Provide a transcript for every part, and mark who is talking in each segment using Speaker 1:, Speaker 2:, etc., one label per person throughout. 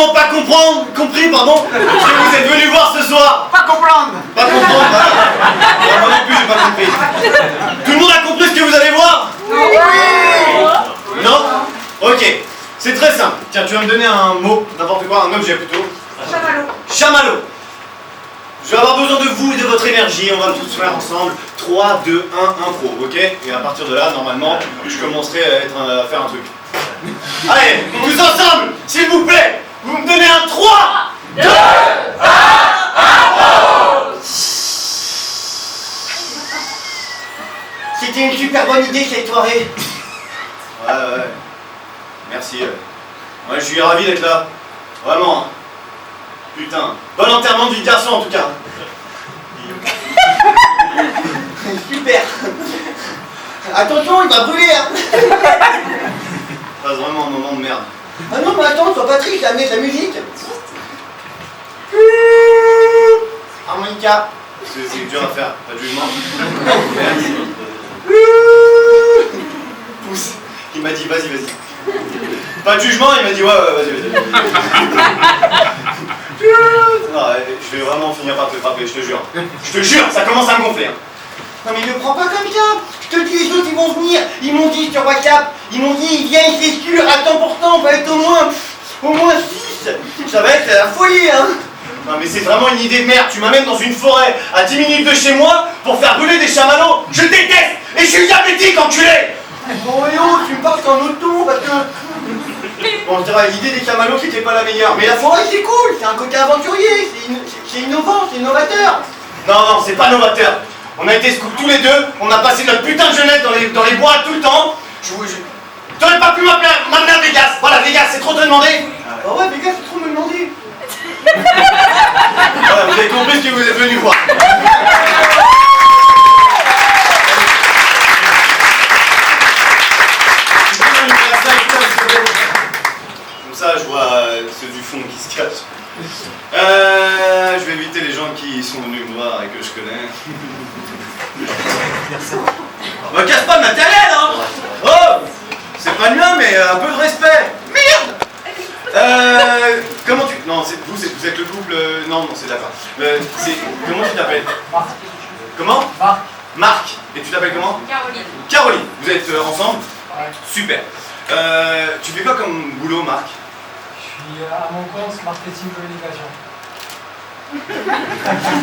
Speaker 1: absolument pas compris, pardon, ce que vous êtes venu voir ce soir.
Speaker 2: Pas comprendre.
Speaker 1: Pas comprendre, voilà. Moi non plus, j'ai pas compris. Tout le monde a compris ce que vous allez voir?
Speaker 2: Oui.
Speaker 1: Non? Ok, c'est très simple. Tiens, tu vas me donner un mot, n'importe quoi, un objet plutôt.
Speaker 2: Chamallow.
Speaker 1: Chamallow. Je vais avoir besoin de vous et de votre énergie, on va tous faire ensemble 3, 2, 1, impro, ok? Et à partir de là, normalement, je commencerai à faire un truc. Allez, tous ensemble, s'il vous plaît, vous me donnez un 3, 2, 1, impro!
Speaker 3: C'était une super bonne idée cette soirée.
Speaker 1: Ouais. Merci. Ouais, je suis ravi d'être là. Vraiment. Putain. Bon enterrement de vie de garçon en tout cas.
Speaker 3: Super. Attention, il va brûler hein.
Speaker 1: Passe vraiment un moment de merde.
Speaker 3: Ah non mais attends, sois pas triste, ça met de la musique. Harmonica.
Speaker 1: C'est dur à faire, pas de jugement. Merci. Pousse. Il m'a dit vas-y. Pas de jugement, il m'a dit ouais, vas-y. Non, je vais vraiment finir par te frapper, je te jure. Je te jure, ça commence à me gonfler.
Speaker 3: Non mais ne prends pas comme ça. Je te dis, les autres ils vont venir. Ils m'ont dit sur WhatsApp. Ils m'ont dit, ils viennent, c'est sûr, à 100%, on va être au moins 6. Ça va être la folie hein.
Speaker 1: Non mais c'est vraiment une idée de merde, tu m'amènes dans une forêt à 10 minutes de chez moi pour faire brûler des chamallows. Je déteste et je suis diabétique, enculé.
Speaker 3: Bon et oh, tu me parles en auto parce que... Bon, je dirais, l'idée des chamallows c'était pas la meilleure. Mais la forêt c'est cool, c'est un côté aventurier, c'est innovant, c'est innovateur.
Speaker 1: Non, c'est pas novateur. On a été scouts tous les deux, on a passé notre putain de jeunesse dans les bois tout le temps. T'aurais pas pu m'appeler Vegas. Voilà, Vegas, c'est trop te demander.
Speaker 3: Ah ouais, Vegas, c'est trop me demander.
Speaker 1: Voilà, vous avez compris ce que vous êtes venu voir. Comme ça, je vois ceux du fond qui se cachent. Je vais éviter les gens qui sont venus me voir et que je connais. On me casse pas de matériel, hein. Oh, c'est pas le mien, mais un peu de respect. Merde. Comment tu... Non, vous êtes le couple... Non, c'est d'accord. Comment tu t'appelles?
Speaker 2: Marc.
Speaker 1: Comment?
Speaker 2: Marc.
Speaker 1: Marc. Et tu t'appelles comment?
Speaker 4: Caroline.
Speaker 1: Caroline. Vous êtes ensemble?
Speaker 2: Ouais.
Speaker 1: Super. Tu fais quoi comme boulot, Marc?
Speaker 2: Je suis à mon compte marketing communication.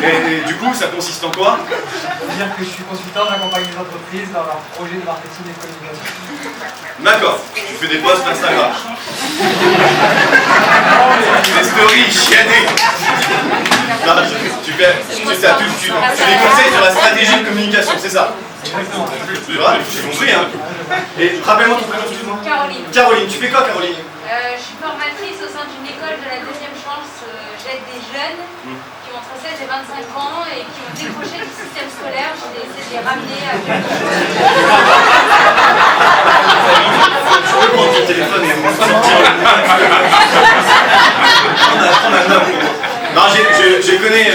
Speaker 1: Et du coup, ça consiste en quoi?
Speaker 2: C'est-à-dire que je suis consultant, j'accompagne les entreprises dans leurs projets de marketing et communication.
Speaker 1: D'accord. Tu fais des posts Instagram. Des stories chiadées. Non, tu des conseils sur la stratégie de communication, c'est ça?
Speaker 2: Exactement.
Speaker 1: Tu vois, j'ai compris, hein. Et rappelle-moi ton prénom, excuse-moi.
Speaker 4: Caroline.
Speaker 1: Caroline, tu fais quoi, Caroline?
Speaker 4: Je suis formatrice au sein d'une école de la deuxième chance. J'aide des jeunes qui ont entre 16 et 25 ans et qui ont décroché du système scolaire. Je vais essayer de les ramener à quelque chose.
Speaker 1: Je peux prendre ton téléphone et vous sortir. Non, je connais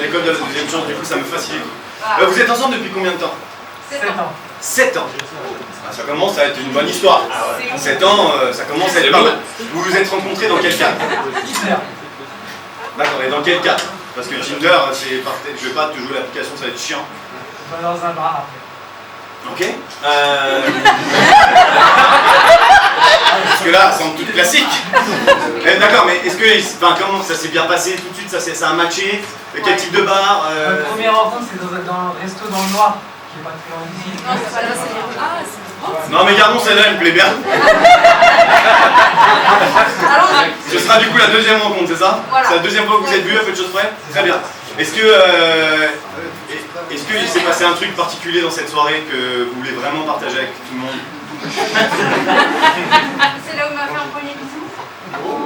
Speaker 1: l'école de la deuxième chance, du coup ça me facilite. Vous êtes ensemble depuis combien de temps?
Speaker 4: 7 ans.
Speaker 1: 7 ans. Ah, ça commence à être une bonne histoire. 7 ans, ça commence à être pas mal. Vous vous êtes rencontrés dans quel cadre? D'accord, et dans quel cadre? Parce que Tinder, je vais pas te jouer l'application, ça va être chiant.
Speaker 2: On va dans un bar après.
Speaker 1: Ok. Parce que là, ça semble tout classique. D'accord, mais est-ce que, comment ça s'est bien passé tout de suite? Ça a matché? Quel type de bar?
Speaker 2: La première rencontre, c'est dans un resto dans le noir, qui est pas très loin d'ici.
Speaker 4: Non, c'est pas là, c'est bien. Ah, c'est bon.
Speaker 1: Non, mais gardons celle-là, elle me plaît bien.
Speaker 4: Allons-y.
Speaker 1: Ce sera du coup la deuxième rencontre, c'est ça?
Speaker 4: Voilà.
Speaker 1: C'est la deuxième fois que vous êtes vus à peu de choses près? Très bien. Est-ce qu'il s'est passé un truc particulier dans cette soirée que vous voulez vraiment partager avec tout le monde?
Speaker 4: C'est là où on m'a fait un premier bisou.
Speaker 1: Oh,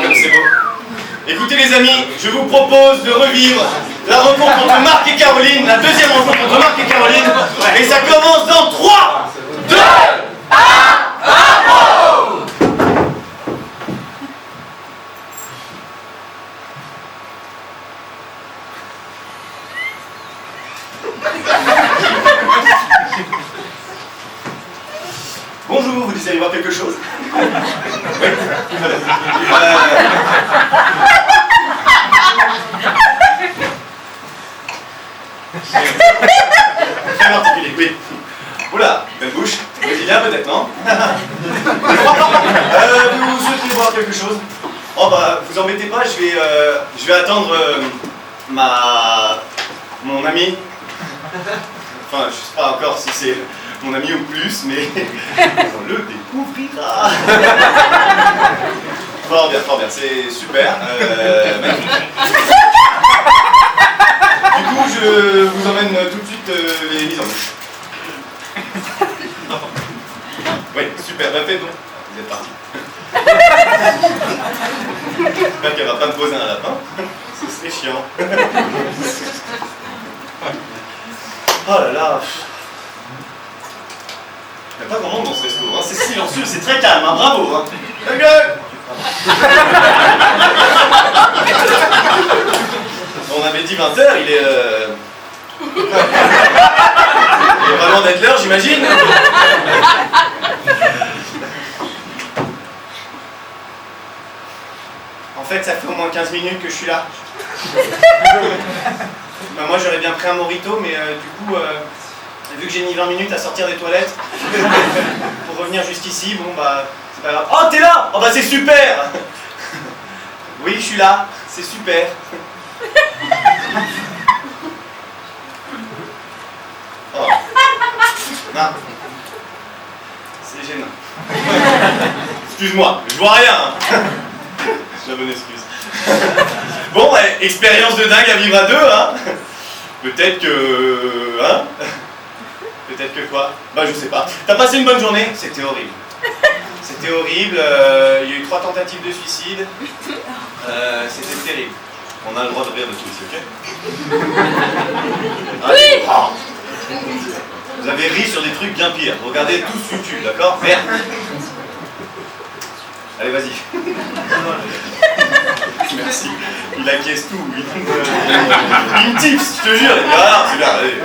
Speaker 1: comme c'est beau. Écoutez les amis, je vous propose de revivre la rencontre entre Marc et Caroline, la deuxième rencontre entre Marc et Caroline, et ça commence dans 3, 2, 1, impro! Bonjour, vous désirez voir quelque quelque chose? Oui. Voilà. Très particulier, oui. Oula, belle bouche. Brésilien peut-être, non? Vous souhaitez voir quelque chose? Oh bah, vous embêtez pas, je vais attendre mon ami. Enfin, je sais pas encore si c'est mon ami ou plus, mais on le découvrira. Fort bien, c'est super. Magnifique. Du coup, je vous emmène tout de suite les mises en bouche. Oui, super, bah faites donc. Vous êtes partis. J'espère qu'elle va pas me poser un lapin. Ce serait chiant. Oh là là. Il n'y a pas grand monde dans ce resto, hein. C'est silencieux, c'est très calme, hein. Bravo, hein. Ta gueule. On avait dit 20h, il est vraiment d'être l'heure, j'imagine. En fait, ça fait au moins 15 minutes que je suis là. Bah, moi, j'aurais bien pris un mojito, mais du coup, vu que j'ai mis 20 minutes à sortir des toilettes pour revenir jusqu'ici, bon bah, c'est pas grave. Oh, t'es là! Oh bah, c'est super! Oui, je suis là, c'est super. Oh. Non. C'est gênant. Excuse-moi, je vois rien. La bonne excuse. Bon, ouais, expérience de dingue à vivre à deux, hein. Peut-être que... Hein? Peut-être que quoi? Bah, je sais pas. T'as passé une bonne journée? C'était horrible. C'était horrible, il y a eu 3 tentatives de suicide. C'était terrible. On a le droit de rire de tout ici, ok? Oui. Oh. Vous avez ri sur des trucs bien pires. Regardez tous YouTube, d'accord? Merde. Allez, vas-y. Merci. Il acquiesce tout. Il me tips, je te jure. Il dit, ah, c'est bien, allez.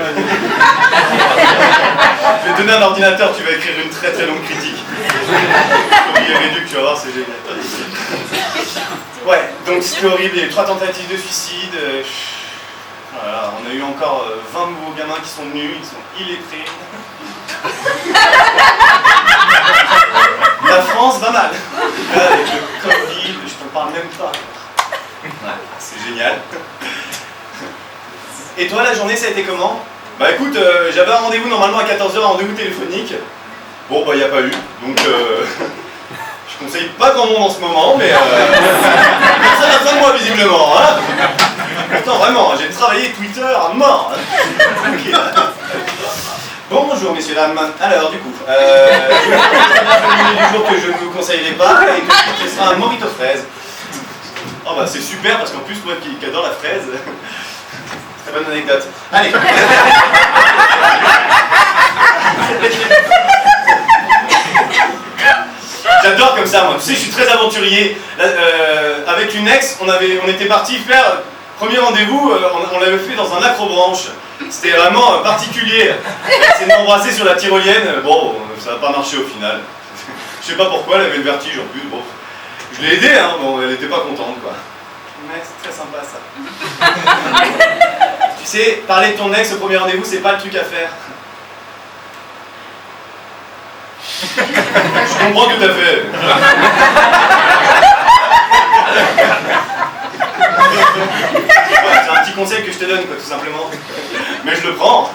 Speaker 1: Je vais te donner un ordinateur, tu vas écrire une très très longue critique. Comme il est réduit, tu vas voir, c'est génial. Ouais, donc c'était horrible, il y a eu 3 tentatives de suicide. Voilà, on a eu encore 20 nouveaux gamins qui sont venus, ils sont illettrés. La France va mal. Là, avec le Covid, je t'en parle même pas. Ouais, c'est génial. Et toi, la journée, ça a été comment? Bah écoute, j'avais un rendez-vous normalement à 14h, un rendez-vous téléphonique. Bon, bah il n'y a pas eu, donc je conseille pas grand monde en ce moment, mais personne n'a besoin de moi visiblement. Hein. Pourtant, vraiment, j'ai travaillé Twitter à mort. Bonjour messieurs, dames. Alors du coup, je vais vous le menu du jour que je ne vous conseillerais pas, et que ce sera un mojito fraise. Oh bah c'est super parce qu'en plus moi qui adore la fraise, très bonne anecdote. Allez. J'adore comme ça moi, tu sais je suis très aventurier. Avec une ex, on était parti faire premier rendez-vous, on l'avait fait dans un acrobranche. C'était vraiment particulier. C'est m'embrasser sur la tyrolienne, bon ça n'a pas marché au final. Je sais pas pourquoi, elle avait le vertige en plus, bon. Je l'ai aidée, hein, bon elle était pas contente quoi. Ouais, c'est très sympa ça. Tu sais, parler de ton ex au premier rendez-vous, c'est pas le truc à faire. Je comprends tout à fait. Ouais, c'est un petit conseil que je te donne, quoi, tout simplement. Mais je le prends.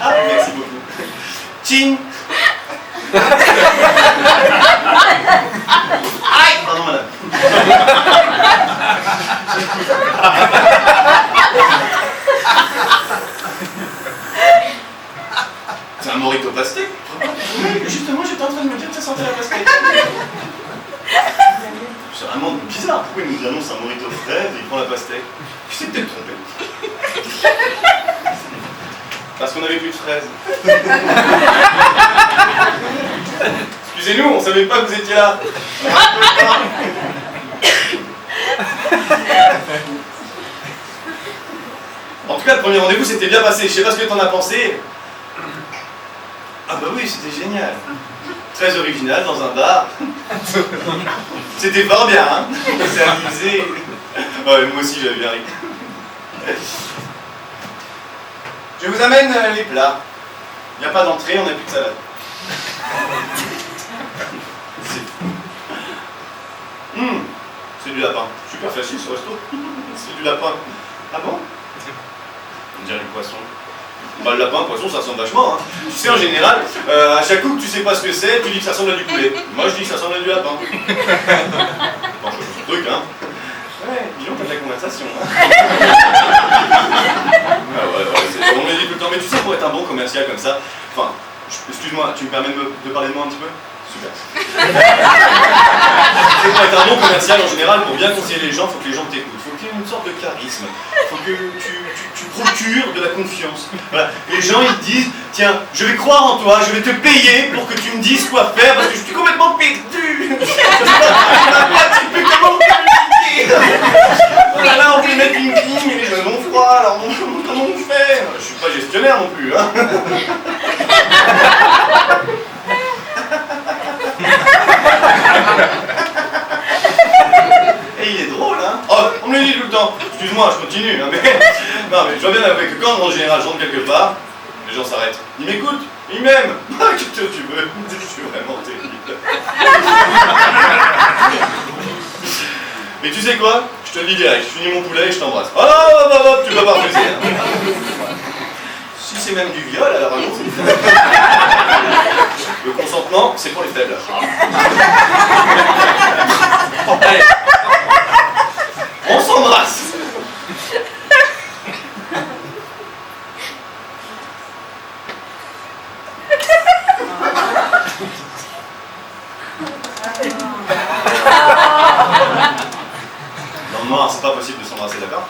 Speaker 1: Ah, merci beaucoup. Tching. Aïe. Pardon, madame. C'est un mojito pastèque. Justement, j'étais en train de me dire que ça sentait la pastèque. C'est vraiment bizarre. Pourquoi il nous annonce un mojito fraise et il prend la pastèque? Je sais peut-être trompé. Parce qu'on avait plus de fraises. Excusez-nous, on savait pas que vous étiez là. En tout cas, le premier rendez-vous s'était bien passé. Je sais pas ce que t'en as pensé. Ah bah oui, c'était génial. Très original dans un bar. C'était fort bien, hein. On s'est amusé. Ouais, moi aussi j'avais bien ri. Je vous amène les plats. Il n'y a pas d'entrée, on n'a plus de salade. C'est du lapin. Super facile ce resto. C'est du lapin. Ah bon? On dirait du poisson. Bah, le lapin, le poisson, ça ressemble vachement. Hein. Tu sais, en général, à chaque coup que tu sais pas ce que c'est, tu dis que ça ressemble à du poulet. Moi, je dis que ça ressemble à du lapin. Bon, je fais ce truc, hein. Ouais, disons qu'on a de la conversation. Hein. Ah ouais, on me le dit tout le temps. Mais tu sais, pour être un bon commercial comme ça, enfin, excuse-moi, tu me permets de parler de moi un petit peu? Super. Pour être un bon commercial en général, pour bien conseiller les gens, il faut que les gens t'écoutent. Il faut qu'il y ait une sorte de charisme. Il faut que tu procures de la confiance. Voilà. Les gens ils te disent, tiens, je vais croire en toi, je vais te payer pour que tu me dises quoi faire parce que je suis complètement perdu. Je sais pas comment communiquer. Voilà, là on peut mettre une ligne, mais les gens ont froid, alors comment on fait? Je suis pas gestionnaire non plus. Hein. Et il est drôle, hein? Oh, on me le dit tout le temps. Excuse-moi, je continue, hein, mais... Non, mais je vois bien avec que quand, en général, je rentre quelque part, les gens s'arrêtent. Ils m'écoutent, ils m'aiment. Qu'est-ce que tu veux? Je suis vraiment terrible. Mais tu sais quoi? Je te le dis direct, je finis mon poulet et je t'embrasse. Oh, tu vas pas refuser. Hein. Si c'est même du viol, alors allons-y. Le consentement, c'est pour les faibles. Allez. On s'embrasse. Non, noir, c'est pas possible de s'embrasser, d'accord?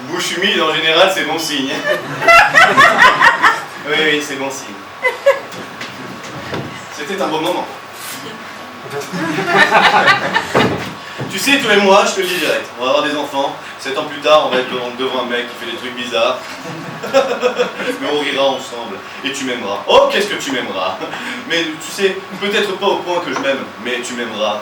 Speaker 1: Bouche humide, en général, c'est bon signe. Oui, c'est bon signe. C'était un bon moment. Tu sais, toi et moi, je te le dis direct, on va avoir des enfants, 7 ans plus tard, on va être devant un mec qui fait des trucs bizarres. Mais on rira ensemble, et tu m'aimeras. Oh, qu'est-ce que tu m'aimeras. Mais tu sais, peut-être pas au point que je m'aime, mais tu m'aimeras.